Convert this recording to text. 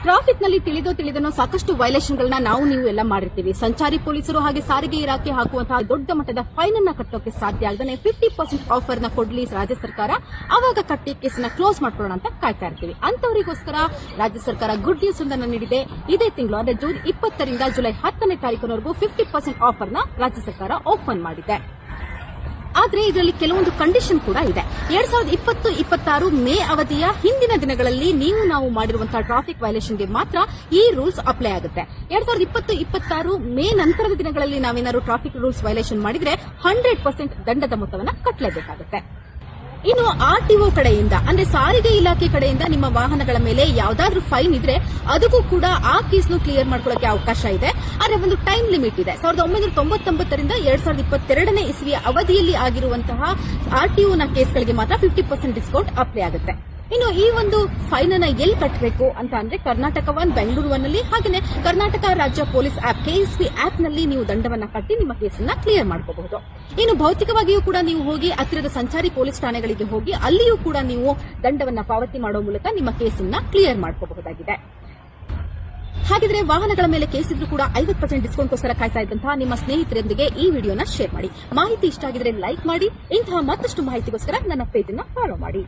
Traffic ನಲ್ಲಿ ತಿಳಿದನೋ ಸಾಕಷ್ಟು ವೈಲೇಷನ್ಗಳನ್ನ ನಾವು ನೀವು ಎಲ್ಲ ಮಾಡಿರ್ತೀವಿ. ಸಂಚಾರಿ ಪೊಲೀಸರು ಹಾಗೆ ಸಾರಿಗೆ ಇಲಾಖೆ ಹಾಕುವಂತಹ ದೊಡ್ಡ ಮಟ್ಟದ ಫೈನ್ ಅನ್ನ ಕಟ್ಟೋಕೆ ಸಾಧ್ಯ ಆಗದೇ 50% ಆಫರ್ ನ ಕೊಡ್ಲಿ ರಾಜ್ಯ ಸರ್ಕಾರ, ಅವಾಗ ಕಟ್ಟಿ ಕೇಸನ್ನ ಕ್ಲೋಸ್ ಮಾಡ್ಕೊಳ್ಳೋಣ ಅಂತ ಕಾಯ್ತಾ ಇರ್ತೀವಿ. ಅಂತವರಿಗೋಸ್ಕರ ರಾಜ್ಯ ಸರ್ಕಾರ ಗುಡ್ ನ್ಯೂಸ್ ಒಂದನ್ನು ನೀಡಿದೆ. ಇದೇ ತಿಂಗಳು ಅಂದ್ರೆ ಜೂನ್ 20ರಿಂದ ಜುಲೈ 10ನೇ ತಾರೀಕಿನವರೆಗೂ 50% ಆಫರ್ ನ ರಾಜ್ಯ ಸರ್ಕಾರ ಓಪನ್ ಮಾಡಿದೆ. ಆದ್ರೆ ಇದರಲ್ಲಿ ಕೆಲವೊಂದು ಕಂಡೀಷನ್ ಕೂಡ ಇದೆ. 2020-26 ಮೇ ಅವಧಿಯ ಹಿಂದಿನ ದಿನಗಳಲ್ಲಿ ನಾವು ಮಾಡಿರುವಂತಹ ಟ್ರಾಫಿಕ್ ವೈಲೇಷನ್ಗೆ ಮಾತ್ರ ಈ ರೂಲ್ಸ್ ಅಪ್ಲೈ ಆಗುತ್ತೆ. 2020-26 ಮೇ ನಂತರದ ದಿನಗಳಲ್ಲಿ ನಾವೇನಾದ್ರು ಟ್ರಾಫಿಕ್ ರೂಲ್ಸ್ ವೈಲೇಷನ್ ಮಾಡಿದ್ರೆ 100% ದಂಡದ ಮೊತ್ತವನ್ನು ಕಟ್ಟಲೇಬೇಕಾಗುತ್ತೆ. ಇನ್ನು ಆರ್ಟಿಒ ಕಡೆಯಿಂದ ಅಂದ್ರೆ ಸಾರಿಗೆ ಇಲಾಖೆ ಕಡೆಯಿಂದ ನಿಮ್ಮ ವಾಹನಗಳ ಮೇಲೆ ಯಾವ್ದಾದ್ರೂ ಫೈನ್ ಇದ್ರೆ ಅದಕ್ಕೂ ಕೂಡ ಆ ಕೇಸ್ನು ಕ್ಲಿಯರ್ ಮಾಡ್ಕೊಳ್ಳೋಕೆ ಅವಕಾಶ ಇದೆ. ಆದ್ರೆ ಒಂದು ಟೈಮ್ ಲಿಮಿಟ್ ಇದೆ. 1999ರಿಂದ 2022ನೇ ಇಸ್ವಿಯ ಅವಧಿಯಲ್ಲಿ ಆಗಿರುವಂತಹ ಆರ್ಟಿಒನ ಕೇಸ್ಗಳಿಗೆ ಮಾತ್ರ 50% ಡಿಸ್ಕೌಂಟ್ ಅಪ್ಲೈ ಆಗುತ್ತೆ. ಇನ್ನು ಈ ಒಂದು ಫೈನ್ ಅನ್ನ ಎಲ್ಲಿ ಕಟ್ಟಬೇಕು ಅಂತ ಅಂದ್ರೆ ಕರ್ನಾಟಕ ಒನ್, ಬೆಂಗಳೂರು ಒನ್ ನಲ್ಲಿ ಹಾಗೆಯೇ ಕರ್ನಾಟಕ ರಾಜ್ಯ ಪೊಲೀಸ್ ಆಪ್ KSP ಆಪ್ ನಲ್ಲಿ ನೀವು ದಂಡವನ್ನ ಕಟ್ಟಿ ನಿಮ್ಮ ಕೇಸನ್ನ ಕ್ಲಿಯರ್ ಮಾಡಬಹುದು. ಇನ್ನು ಭೌತಿಕವಾಗಿಯೂ ಕೂಡ ನೀವು ಹೋಗಿ ಹತ್ತಿರದ ಸಂಚಾರಿ ಪೊಲೀಸ್ ಠಾಣೆಗಳಿಗೆ ಹೋಗಿ ಅಲ್ಲಿಯೂ ಕೂಡ ನೀವು ದಂಡವನ್ನ ಪಾವತಿ ಮಾಡುವ ಮೂಲಕ ನಿಮ್ಮ ಕೇಸನ್ನ ಕ್ಲಿಯರ್ ಮಾಡಬಹುದಾಗಿದೆ. ಹಾಗಿದ್ರೆ ವಾಹನಗಳ ಮೇಲೆ ಕೇಸ್ ಇದ್ರೂ ಕೂಡ 50% ಡಿಸ್ಕೌಂಟ್ಗೋಸ್ಕರ ಕಾಯ್ತಾ ಇದ್ದಂತಹ ನಿಮ್ಮ ಸ್ನೇಹಿತರೊಂದಿಗೆ ಈ ವಿಡಿಯೋನ ಶೇರ್ ಮಾಡಿ. ಮಾಹಿತಿ ಇಷ್ಟ ಆಗಿದ್ರೆ ಲೈಕ್ ಮಾಡಿ. ಇಂತಹ ಮತ್ತಷ್ಟು ಮಾಹಿತಿಗೋಸ್ಕರ ನನ್ನ ಪೇಜ್ ಅನ್ನು ಫಾಲೋ ಮಾಡಿ.